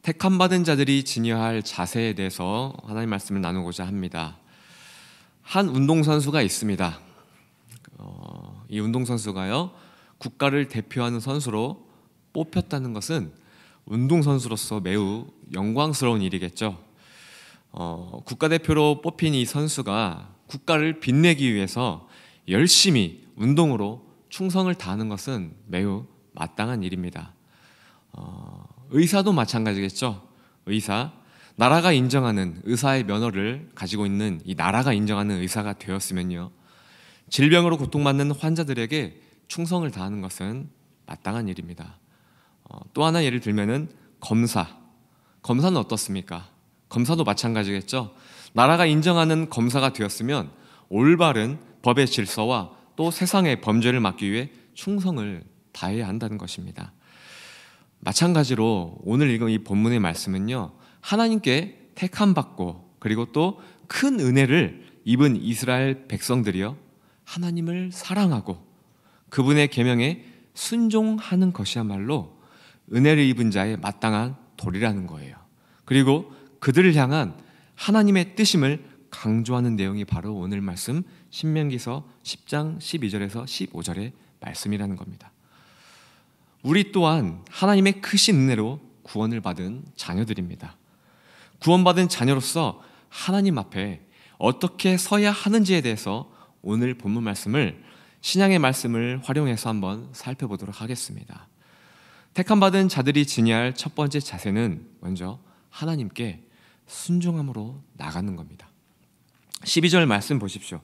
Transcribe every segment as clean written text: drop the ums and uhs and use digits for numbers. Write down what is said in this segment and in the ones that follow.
택함받은 자들이 지녀야 할 자세에 대해서 하나님 말씀을 나누고자 합니다. 한 운동선수가 있습니다. 이 운동선수가요, 국가를 대표하는 선수로 뽑혔다는 것은 운동선수로서 매우 영광스러운 일이겠죠. 국가대표로 뽑힌 이 선수가 국가를 빛내기 위해서 열심히 운동으로 충성을 다하는 것은 매우 마땅한 일입니다. 의사도 마찬가지겠죠. 의사, 나라가 인정하는 의사의 면허를 가지고 있는 이 나라가 인정하는 의사가 되었으면요, 질병으로 고통받는 환자들에게 충성을 다하는 것은 마땅한 일입니다. 또 하나 예를 들면은 검사는 어떻습니까? 검사도 마찬가지겠죠. 나라가 인정하는 검사가 되었으면 올바른 법의 질서와 또 세상의 범죄를 막기 위해 충성을 다해야 한다는 것입니다. 마찬가지로 오늘 읽은 이 본문의 말씀은요, 하나님께 택함받고 그리고 또 큰 은혜를 입은 이스라엘 백성들이요, 하나님을 사랑하고 그분의 계명에 순종하는 것이야말로 은혜를 입은 자의 마땅한 도리라는 거예요. 그리고 그들을 향한 하나님의 뜻임을 강조하는 내용이 바로 오늘 말씀 신명기서 10장 12절에서 15절의 말씀이라는 겁니다. 우리 또한 하나님의 크신 은혜로 구원을 받은 자녀들입니다. 구원받은 자녀로서 하나님 앞에 어떻게 서야 하는지에 대해서 오늘 본문 말씀을, 신약의 말씀을 활용해서 한번 살펴보도록 하겠습니다. 택함받은 자들이 지녀야 할 첫 번째 자세는 먼저 하나님께 순종함으로 나가는 겁니다. 12절 말씀 보십시오.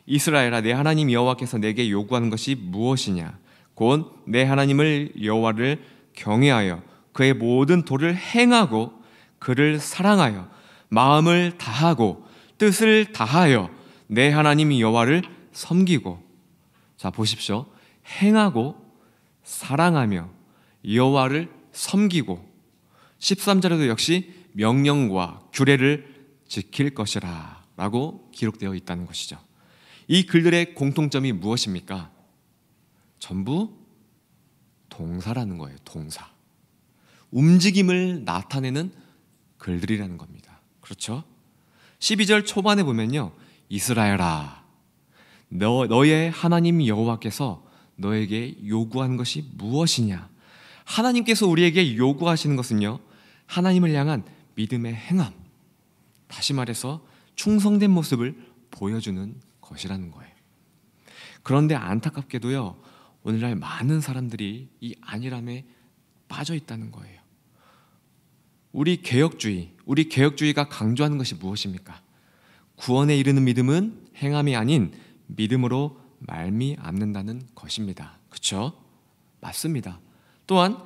이스라엘아, 내 하나님 여호와께서 내게 요구하는 것이 무엇이냐? 곧 내 하나님을 여호와를 경외하여 그의 모든 도를 행하고 그를 사랑하여 마음을 다하고 뜻을 다하여 내 하나님 여호와를 섬기고. 자, 보십시오. 행하고 사랑하며 여호와를 섬기고, 13절에도 역시 명령과 규례를 지킬 것이라 라고 기록되어 있다는 것이죠. 이 글들의 공통점이 무엇입니까? 전부 동사라는 거예요. 동사. 움직임을 나타내는 글들이라는 겁니다. 그렇죠? 12절 초반에 보면요, 이스라엘아, 너의 하나님 여호와께서 너에게 요구한 것이 무엇이냐? 하나님께서 우리에게 요구하시는 것은요, 하나님을 향한 믿음의 행함, 다시 말해서 충성된 모습을 보여주는 것이라는 거예요. 그런데 안타깝게도요, 오늘날 많은 사람들이 이 안일함에 빠져 있다는 거예요. 우리 개혁주의가 강조하는 것이 무엇입니까? 구원에 이르는 믿음은 행함이 아닌 믿음으로 말미암는다는 것입니다. 그렇죠? 맞습니다. 또한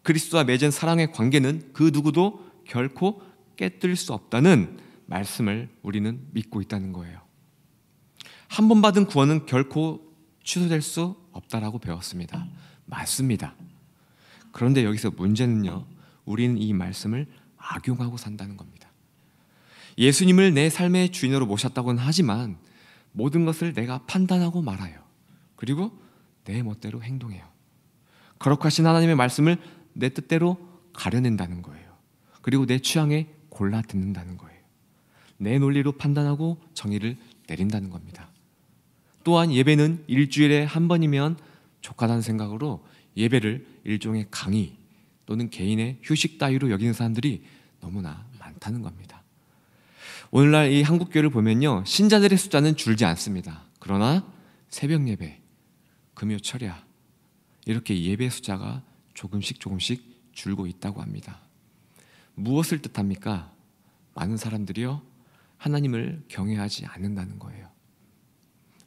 그리스도와 맺은 사랑의 관계는 그 누구도 결코 깨뜨릴 수 없다는 말씀을 우리는 믿고 있다는 거예요. 한 번 받은 구원은 결코 취소될 수 없다라고 배웠습니다. 맞습니다. 그런데 여기서 문제는요, 우리는 이 말씀을 악용하고 산다는 겁니다. 예수님을 내 삶의 주인으로 모셨다고는 하지만 모든 것을 내가 판단하고 말아요. 그리고 내 멋대로 행동해요. 거룩하신 하나님의 말씀을 내 뜻대로 가려낸다는 거예요. 그리고 내 취향에 골라 듣는다는 거예요. 내 논리로 판단하고 정의를 내린다는 겁니다. 또한 예배는 일주일에 한 번이면 족하다는 생각으로 예배를 일종의 강의 또는 개인의 휴식 따위로 여기는 사람들이 너무나 많다는 겁니다. 오늘날 이 한국교회를 보면요, 신자들의 숫자는 줄지 않습니다. 그러나 새벽 예배, 금요 철야, 이렇게 예배 숫자가 조금씩 줄고 있다고 합니다. 무엇을 뜻합니까? 많은 사람들이요, 하나님을 경외하지 않는다는 거예요.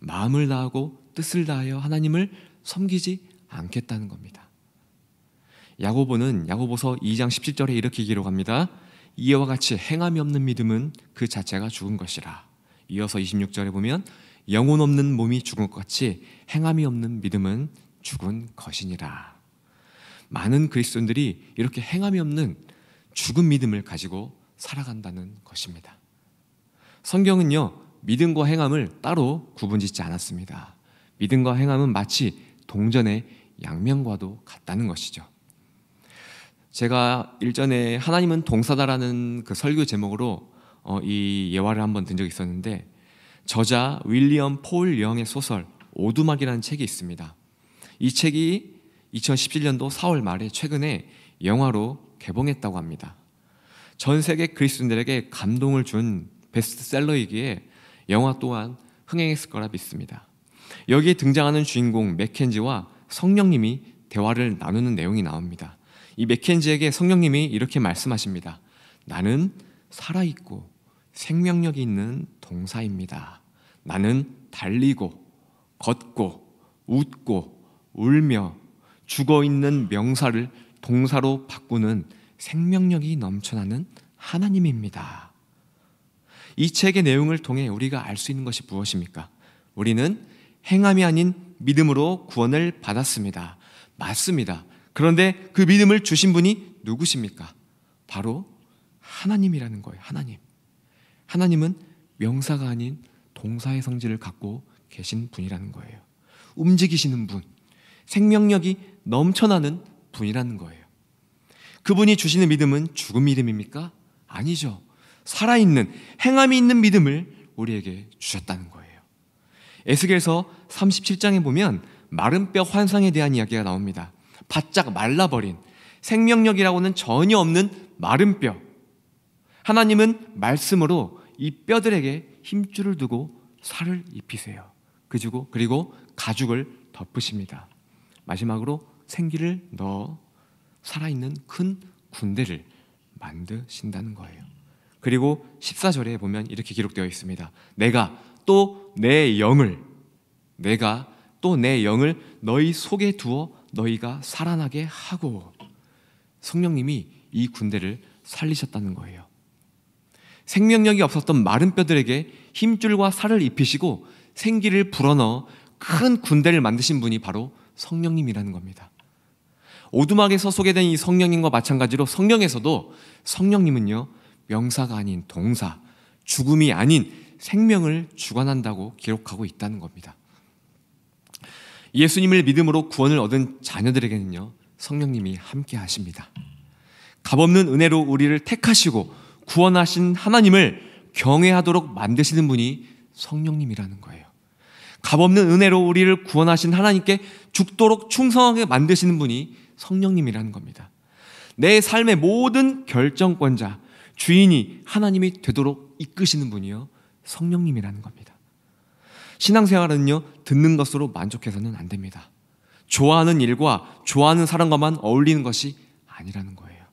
마음을 다하고 뜻을 다하여 하나님을 섬기지 않겠다는 겁니다. 야고보서 2장 17절에 이렇게 기록합니다. 이와 같이 행함이 없는 믿음은 그 자체가 죽은 것이라. 이어서 26절에 보면 영혼 없는 몸이 죽은 것 같이 행함이 없는 믿음은 죽은 것이니라. 많은 그리스도인들이 이렇게 행함이 없는 죽은 믿음을 가지고 살아간다는 것입니다. 성경은요, 믿음과 행함을 따로 구분짓지 않았습니다. 믿음과 행함은 마치 동전의 양면과도 같다는 것이죠. 제가 일전에 하나님은 동사다라는 그 설교 제목으로 이 예화를 한번 든 적이 있었는데, 저자 윌리엄 폴 영의 소설 오두막이라는 책이 있습니다. 이 책이 2017년도 4월 말에 최근에 영화로 개봉했다고 합니다. 전 세계 그리스도인들에게 감동을 준 베스트셀러이기에 영화 또한 흥행했을 거라 믿습니다. 여기에 등장하는 주인공 맥켄지와 성령님이 대화를 나누는 내용이 나옵니다. 이 맥켄지에게 성령님이 이렇게 말씀하십니다. 나는 살아있고 생명력이 있는 동사입니다. 나는 달리고 걷고 웃고 울며 죽어있는 명사를 동사로 바꾸는 생명력이 넘쳐나는 하나님입니다. 이 책의 내용을 통해 우리가 알 수 있는 것이 무엇입니까? 우리는 행함이 아닌 믿음으로 구원을 받았습니다. 맞습니다. 그런데 그 믿음을 주신 분이 누구십니까? 바로 하나님이라는 거예요. 하나님은 명사가 아닌 동사의 성질을 갖고 계신 분이라는 거예요. 움직이시는 분, 생명력이 넘쳐나는 분이라는 거예요. 그분이 주시는 믿음은 죽은 믿음입니까? 아니죠. 살아있는, 행함이 있는 믿음을 우리에게 주셨다는 거예요. 에스겔서 37장에 보면 마른 뼈 환상에 대한 이야기가 나옵니다. 바짝 말라버린, 생명력이라고는 전혀 없는 마른 뼈. 하나님은 말씀으로 이 뼈들에게 힘줄을 두고 살을 입히세요. 그리고 가죽을 덮으십니다. 마지막으로 생기를 넣어 살아있는 큰 군대를 만드신다는 거예요. 그리고 14절에 보면 이렇게 기록되어 있습니다. 내가 또 내 영을 너희 속에 두어 너희가 살아나게 하고, 성령님이 이 군대를 살리셨다는 거예요. 생명력이 없었던 마른 뼈들에게 힘줄과 살을 입히시고 생기를 불어넣어 큰 군대를 만드신 분이 바로 성령님이라는 겁니다. 오두막에서 소개된 이 성령님과 마찬가지로 성령에서도 성령님은요, 명사가 아닌 동사, 죽음이 아닌 생명을 주관한다고 기록하고 있다는 겁니다. 예수님을 믿음으로 구원을 얻은 자녀들에게는요, 성령님이 함께 하십니다. 값없는 은혜로 우리를 택하시고 구원하신 하나님을 경외하도록 만드시는 분이 성령님이라는 거예요. 값없는 은혜로 우리를 구원하신 하나님께 죽도록 충성하게 만드시는 분이 성령님이라는 겁니다. 내 삶의 모든 결정권자, 주인이 하나님이 되도록 이끄시는 분이요, 성령님이라는 겁니다. 신앙생활은요, 듣는 것으로 만족해서는 안 됩니다. 좋아하는 일과 좋아하는 사람과만 어울리는 것이 아니라는 거예요.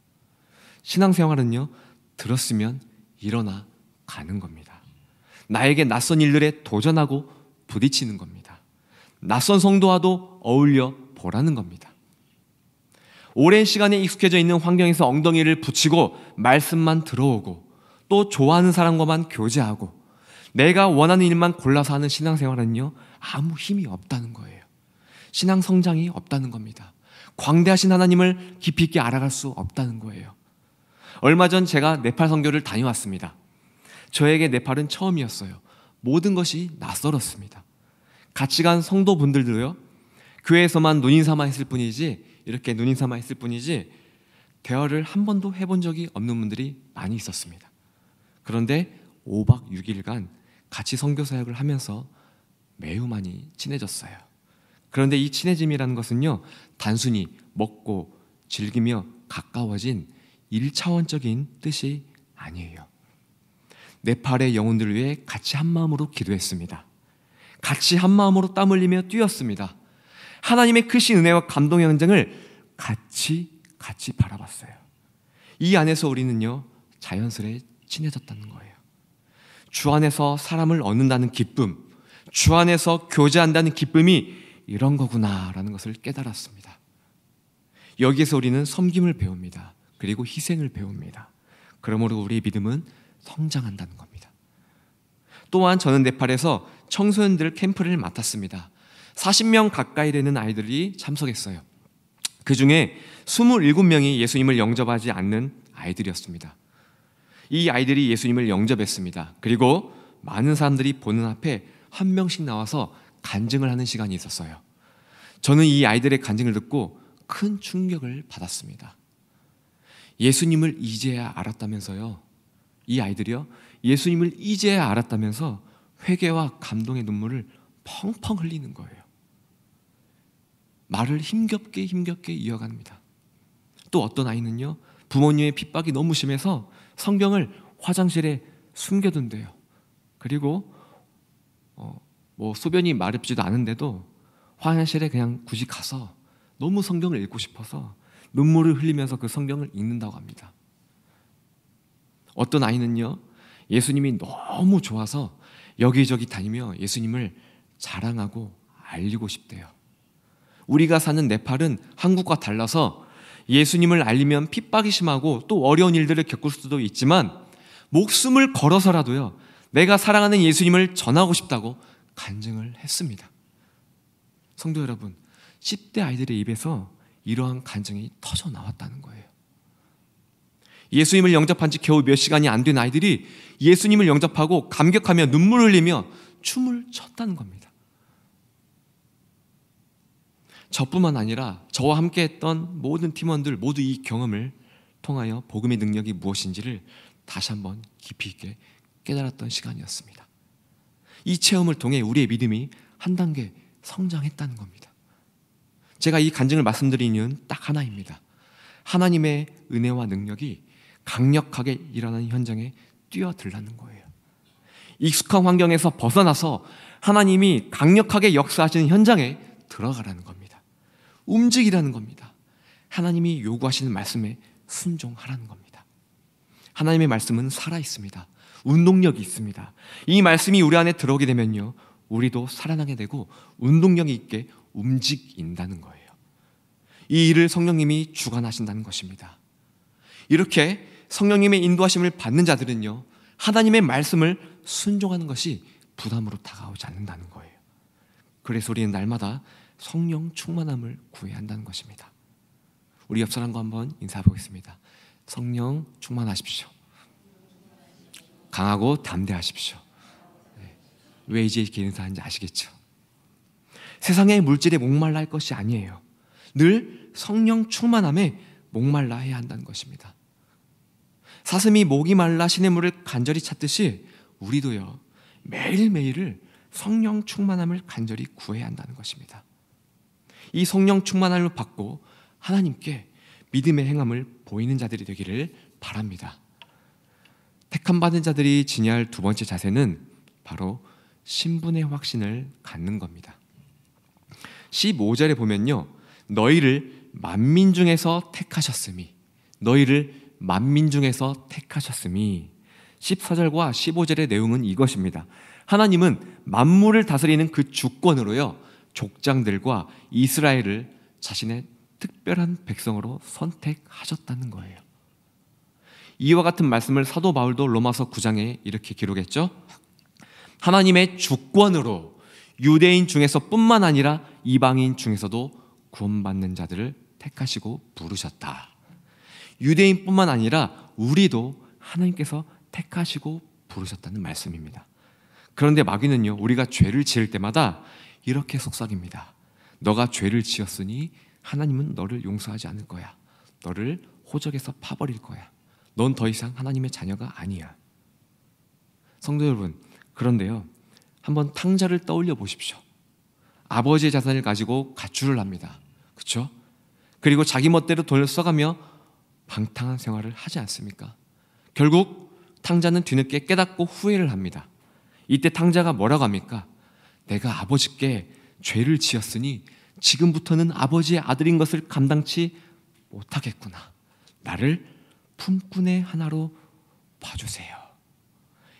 신앙생활은요, 들었으면 일어나 가는 겁니다. 나에게 낯선 일들에 도전하고 부딪히는 겁니다. 낯선 성도와도 어울려 보라는 겁니다. 오랜 시간에 익숙해져 있는 환경에서 엉덩이를 붙이고 말씀만 들어오고 또 좋아하는 사람과만 교제하고 내가 원하는 일만 골라서 하는 신앙생활은요, 아무 힘이 없다는 거예요. 신앙 성장이 없다는 겁니다. 광대하신 하나님을 깊이 있게 알아갈 수 없다는 거예요. 얼마 전 제가 네팔 선교를 다녀왔습니다. 저에게 네팔은 처음이었어요. 모든 것이 낯설었습니다. 같이 간 성도분들도요, 교회에서만 눈인사마 했을 뿐이지, 이렇게 눈인사마 했을 뿐이지 대화를 한 번도 해본 적이 없는 분들이 많이 있었습니다. 그런데 5박 6일간 같이 선교 사역을 하면서 매우 많이 친해졌어요. 그런데 이 친해짐이라는 것은요, 단순히 먹고 즐기며 가까워진 1차원적인 뜻이 아니에요. 네팔의 영혼들을 위해 같이 한 마음으로 기도했습니다. 같이 한 마음으로 땀 흘리며 뛰었습니다. 하나님의 크신 은혜와 감동의 현장을 같이 바라봤어요. 이 안에서 우리는요, 자연스레 친해졌다는 거예요. 주 안에서 사람을 얻는다는 기쁨, 주 안에서 교제한다는 기쁨이 이런 거구나라는 것을 깨달았습니다. 여기에서 우리는 섬김을 배웁니다. 그리고 희생을 배웁니다. 그러므로 우리의 믿음은 성장한다는 겁니다. 또한 저는 네팔에서 청소년들 캠프를 맡았습니다. 40명 가까이 되는 아이들이 참석했어요. 그 중에 27명이 예수님을 영접하지 않는 아이들이었습니다. 이 아이들이 예수님을 영접했습니다. 그리고 많은 사람들이 보는 앞에 한 명씩 나와서 간증을 하는 시간이 있었어요. 저는 이 아이들의 간증을 듣고 큰 충격을 받았습니다. 예수님을 이제야 알았다면서요. 이 아이들이요, 예수님을 이제야 알았다면서 회개와 감동의 눈물을 펑펑 흘리는 거예요. 말을 힘겹게 이어갑니다. 또 어떤 아이는요, 부모님의 핍박이 너무 심해서 성경을 화장실에 숨겨둔대요. 그리고 소변이 마렵지도 않은데도 화장실에 그냥 굳이 가서 너무 성경을 읽고 싶어서 눈물을 흘리면서 그 성경을 읽는다고 합니다. 어떤 아이는요, 예수님이 너무 좋아서 여기저기 다니며 예수님을 자랑하고 알리고 싶대요. 우리가 사는 네팔은 한국과 달라서 예수님을 알리면 핍박이 심하고 또 어려운 일들을 겪을 수도 있지만 목숨을 걸어서라도요, 내가 사랑하는 예수님을 전하고 싶다고 간증을 했습니다. 성도 여러분, 10대 아이들의 입에서 이러한 간증이 터져 나왔다는 거예요. 예수님을 영접한 지 겨우 몇 시간이 안 된 아이들이 예수님을 영접하고 감격하며 눈물을 흘리며 춤을 췄다는 겁니다. 저뿐만 아니라 저와 함께 했던 모든 팀원들 모두 이 경험을 통하여 복음의 능력이 무엇인지를 다시 한번 깊이 있게 깨달았던 시간이었습니다. 이 체험을 통해 우리의 믿음이 한 단계 성장했다는 겁니다. 제가 이 간증을 말씀드린 이유는 딱 하나입니다. 하나님의 은혜와 능력이 강력하게 일어나는 현장에 뛰어들라는 거예요. 익숙한 환경에서 벗어나서 하나님이 강력하게 역사하시는 현장에 들어가라는 겁니다. 움직이라는 겁니다. 하나님이 요구하시는 말씀에 순종하라는 겁니다. 하나님의 말씀은 살아있습니다. 운동력이 있습니다. 이 말씀이 우리 안에 들어오게 되면요, 우리도 살아나게 되고 운동력이 있게 움직인다는 거예요. 이 일을 성령님이 주관하신다는 것입니다. 이렇게 성령님의 인도하심을 받는 자들은요, 하나님의 말씀을 순종하는 것이 부담으로 다가오지 않는다는 거예요. 그래서 우리는 날마다 성령 충만함을 구해야 한다는 것입니다. 우리 옆 사람과 한번 인사해 보겠습니다. 성령 충만하십시오. 강하고 담대하십시오. 왜 이제 이렇게 인사하는지 아시겠죠? 세상의 물질에 목말라 할 것이 아니에요. 늘 성령 충만함에 목말라 해야 한다는 것입니다. 사슴이 목이 말라 시냇물을 간절히 찾듯이 우리도요, 매일매일을 성령 충만함을 간절히 구해야 한다는 것입니다. 이 성령 충만함을 받고 하나님께 믿음의 행함을 보이는 자들이 되기를 바랍니다. 택함받은 자들이 지녀야 할 두 번째 자세는 바로 신분의 확신을 갖는 겁니다. 15절에 보면요, 너희를 만민 중에서 택하셨음이, 너희를 만민 중에서 택하셨음이. 14절과 15절의 내용은 이것입니다. 하나님은 만물을 다스리는 그 주권으로요, 족장들과 이스라엘을 자신의 특별한 백성으로 선택하셨다는 거예요. 이와 같은 말씀을 사도 바울도 로마서 9장에 이렇게 기록했죠. 하나님의 주권으로 유대인 중에서 뿐만 아니라 이방인 중에서도 구원받는 자들을 택하시고 부르셨다. 유대인뿐만 아니라 우리도 하나님께서 택하시고 부르셨다는 말씀입니다. 그런데 마귀는요, 우리가 죄를 지을 때마다 이렇게 속삭입니다. 너가 죄를 지었으니 하나님은 너를 용서하지 않을 거야. 너를 호적에서 파버릴 거야. 넌 더 이상 하나님의 자녀가 아니야. 성도 여러분, 그런데요, 한번 탕자를 떠올려 보십시오. 아버지의 자산을 가지고 가출을 합니다. 그렇죠? 그리고 자기 멋대로 돈을 써가며 방탕한 생활을 하지 않습니까? 결국 탕자는 뒤늦게 깨닫고 후회를 합니다. 이때 탕자가 뭐라고 합니까? 내가 아버지께 죄를 지었으니 지금부터는 아버지의 아들인 것을 감당치 못하겠구나. 나를 품꾼의 하나로 봐주세요.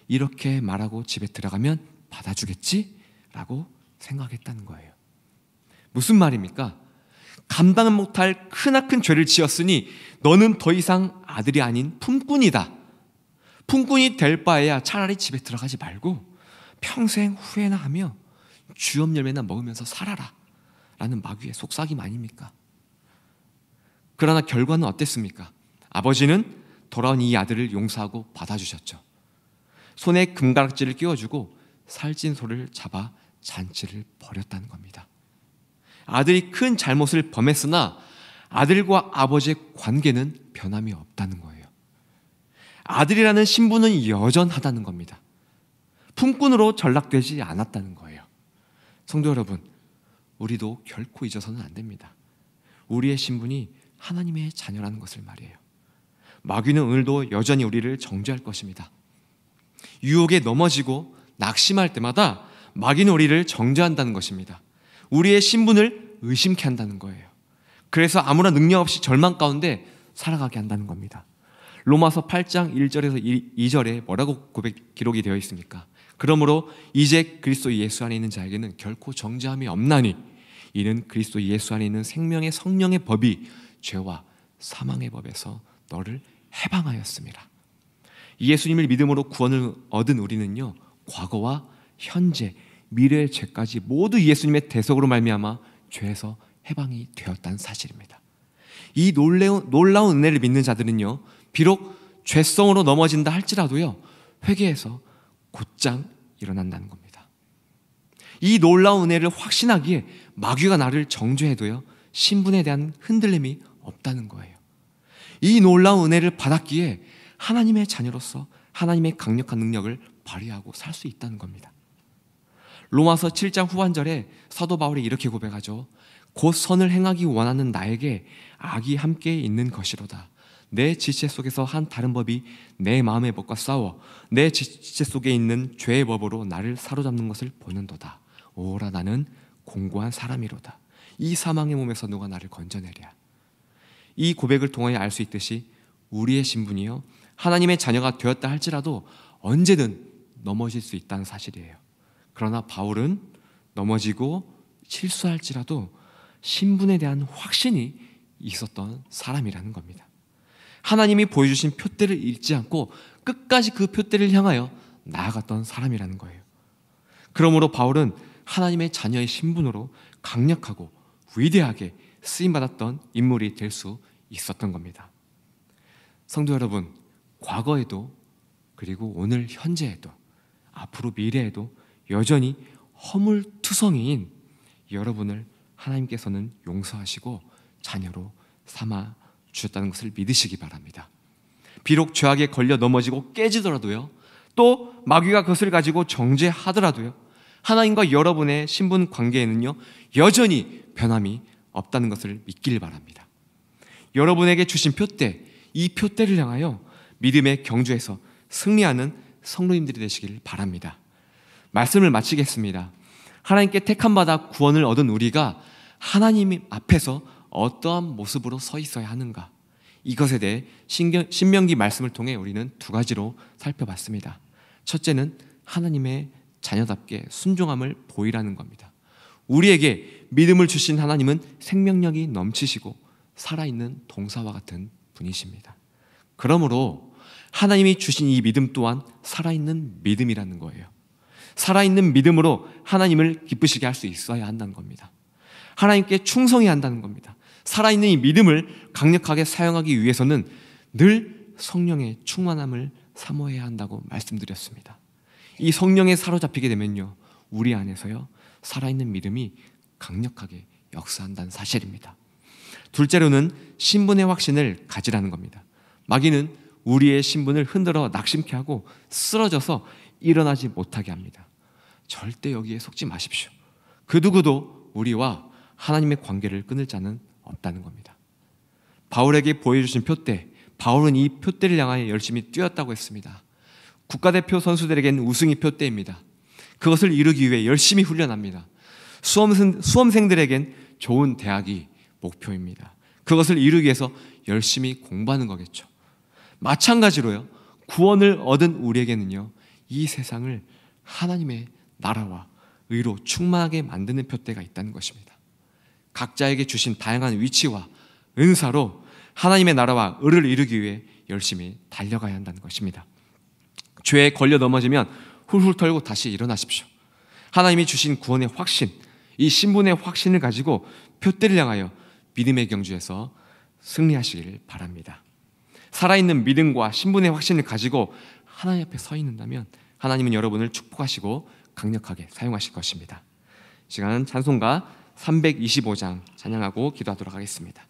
이렇게 말하고 집에 들어가면 받아주겠지? 라고 생각했다는 거예요. 무슨 말입니까? 감당 못할 크나큰 죄를 지었으니 너는 더 이상 아들이 아닌 품꾼이다. 품꾼이 될 바에야 차라리 집에 들어가지 말고 평생 후회나 하며 주염 열매나 먹으면서 살아라 라는 마귀의 속삭임 아닙니까? 그러나 결과는 어땠습니까? 아버지는 돌아온 이 아들을 용서하고 받아주셨죠. 손에 금가락지를 끼워주고 살찐 소를 잡아 잔치를 벌였다는 겁니다. 아들이 큰 잘못을 범했으나 아들과 아버지의 관계는 변함이 없다는 거예요. 아들이라는 신분은 여전하다는 겁니다. 품꾼으로 전락되지 않았다는 거예요. 성도 여러분, 우리도 결코 잊어서는 안 됩니다. 우리의 신분이 하나님의 자녀라는 것을 말이에요. 마귀는 오늘도 여전히 우리를 정죄할 것입니다. 유혹에 넘어지고 낙심할 때마다 마귀는 우리를 정죄한다는 것입니다. 우리의 신분을 의심케 한다는 거예요. 그래서 아무런 능력 없이 절망 가운데 살아가게 한다는 겁니다. 로마서 8장 1절에서 2절에 뭐라고 기록이 되어 있습니까? 그러므로 이제 그리스도 예수 안에 있는 자에게는 결코 정죄함이 없나니 이는 그리스도 예수 안에 있는 생명의 성령의 법이 죄와 사망의 법에서 너를 해방하였습니다. 예수님을 믿음으로 구원을 얻은 우리는요, 과거와 현재, 미래의 죄까지 모두 예수님의 대속으로 말미암아 죄에서 해방이 되었다는 사실입니다. 이 놀라운 은혜를 믿는 자들은요, 비록 죄성으로 넘어진다 할지라도요, 회개해서 곧장 일어난다는 겁니다. 이 놀라운 은혜를 확신하기에 마귀가 나를 정죄해도요, 신분에 대한 흔들림이 없다는 거예요. 이 놀라운 은혜를 받았기에 하나님의 자녀로서 하나님의 강력한 능력을 발휘하고 살 수 있다는 겁니다. 로마서 7장 후반절에 사도 바울이 이렇게 고백하죠. 곧 선을 행하기 원하는 나에게 악이 함께 있는 것이로다. 내 지체 속에서 한 다른 법이 내 마음의 법과 싸워 내 지체 속에 있는 죄의 법으로 나를 사로잡는 것을 보는도다. 오라 나는 공고한 사람이로다. 이 사망의 몸에서 누가 나를 건져내랴. 이 고백을 통하여 알 수 있듯이 우리의 신분이요, 하나님의 자녀가 되었다 할지라도 언제든 넘어질 수 있다는 사실이에요. 그러나 바울은 넘어지고 실수할지라도 신분에 대한 확신이 있었던 사람이라는 겁니다. 하나님이 보여주신 표대를 잃지 않고 끝까지 그 표대를 향하여 나아갔던 사람이라는 거예요. 그러므로 바울은 하나님의 자녀의 신분으로 강력하고 위대하게 쓰임받았던 인물이 될 수 있었던 겁니다. 성도 여러분, 과거에도 그리고 오늘 현재에도 앞으로 미래에도 여전히 허물투성이인 여러분을 하나님께서는 용서하시고 자녀로 삼아 주셨다는 것을 믿으시기 바랍니다. 비록 죄악에 걸려 넘어지고 깨지더라도요, 또 마귀가 그것을 가지고 정죄하더라도요, 하나님과 여러분의 신분 관계에는요, 여전히 변함이 없다는 것을 믿기를 바랍니다. 여러분에게 주신 표대, 이 표대를 향하여 믿음의 경주에서 승리하는 성도님들이 되시길 바랍니다. 말씀을 마치겠습니다. 하나님께 택함받아 구원을 얻은 우리가 하나님 앞에서 어떠한 모습으로 서 있어야 하는가, 이것에 대해 신명기 말씀을 통해 우리는 두 가지로 살펴봤습니다. 첫째는 하나님의 자녀답게 순종함을 보이라는 겁니다. 우리에게 믿음을 주신 하나님은 생명력이 넘치시고 살아있는 동사와 같은 분이십니다. 그러므로 하나님이 주신 이 믿음 또한 살아있는 믿음이라는 거예요. 살아있는 믿음으로 하나님을 기쁘시게 할 수 있어야 한다는 겁니다. 하나님께 충성해야 한다는 겁니다. 살아있는 이 믿음을 강력하게 사용하기 위해서는 늘 성령의 충만함을 사모해야 한다고 말씀드렸습니다. 이 성령에 사로잡히게 되면요, 우리 안에서요, 살아있는 믿음이 강력하게 역사한다는 사실입니다. 둘째로는 신분의 확신을 가지라는 겁니다. 마귀는 우리의 신분을 흔들어 낙심케 하고 쓰러져서 일어나지 못하게 합니다. 절대 여기에 속지 마십시오. 그 누구도 우리와 하나님의 관계를 끊을 자는 없다는 겁니다. 바울에게 보여주신 표대, 바울은 이 표대를 향하여 열심히 뛰었다고 했습니다. 국가대표 선수들에게는 우승이 표대입니다. 그것을 이루기 위해 열심히 훈련합니다. 수험생들에겐 좋은 대학이 목표입니다. 그것을 이루기 위해서 열심히 공부하는 거겠죠. 마찬가지로요, 구원을 얻은 우리에게는요, 이 세상을 하나님의 나라와 의로 충만하게 만드는 표대가 있다는 것입니다. 각자에게 주신 다양한 위치와 은사로 하나님의 나라와 의를 이루기 위해 열심히 달려가야 한다는 것입니다. 죄에 걸려 넘어지면 훌훌 털고 다시 일어나십시오. 하나님이 주신 구원의 확신, 이 신분의 확신을 가지고 표대를 향하여 믿음의 경주에서 승리하시길 바랍니다. 살아있는 믿음과 신분의 확신을 가지고 하나님 앞에 서 있는다면 하나님은 여러분을 축복하시고 강력하게 사용하실 것입니다. 이 시간은 찬송가 325장 찬양하고 기도하도록 하겠습니다.